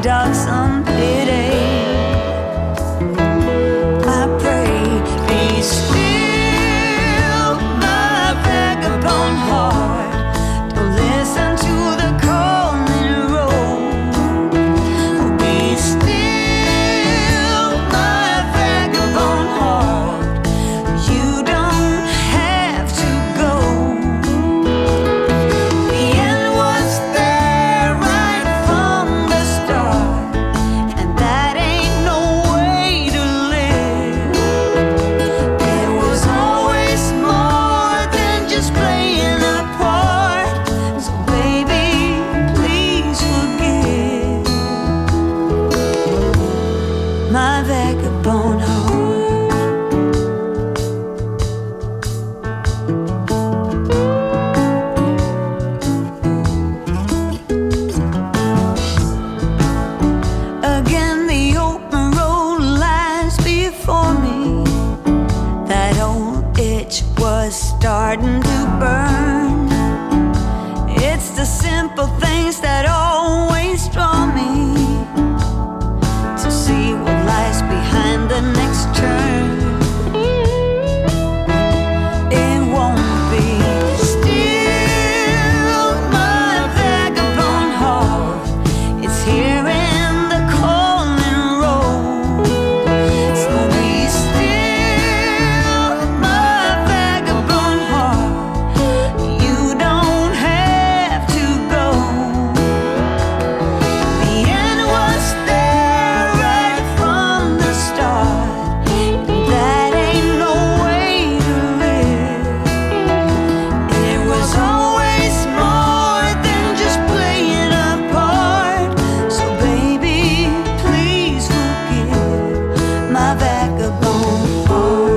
dog some pity. I pray, be still, my vagabond heart. Don't listen to the calling road. Oh, be still, my vagabond heart. You don't have to go. The end was there right from the start, and that ain't no way to live. There was always more than just playing a part. So baby, please forgive my vagabond heart. Again, the open road lies before me. That old itch was starting to burn. It's the simple things that always draw me to see what lies behind the next turn. It won't be still, my vagabond heart. It's here in the calling road. So be still, my vagabond heart. You don't have to go. The end was there right from the start, and that ain't no way to live. It was always more than just playing a part. So baby, please forgive my vagabond heart.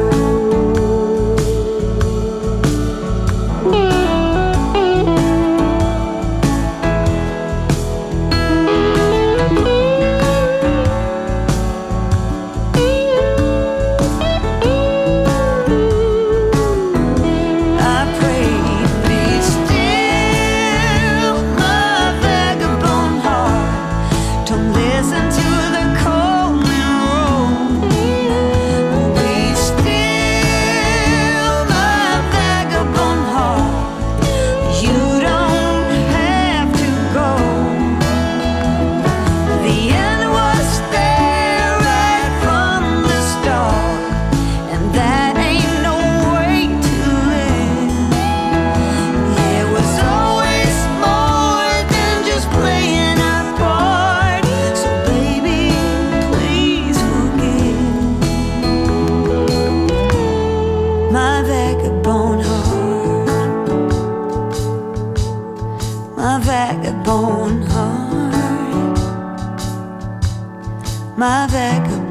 I pray, be still, my vagabond heart. Don't listen to the calling road. Be still, my vagabond heart. You don't have to go. The end was there right from the start, and that ain't no way to live. There was always more than just playing a part. So baby, please forgive my vagabond heart. My vagabond heart. My vagabond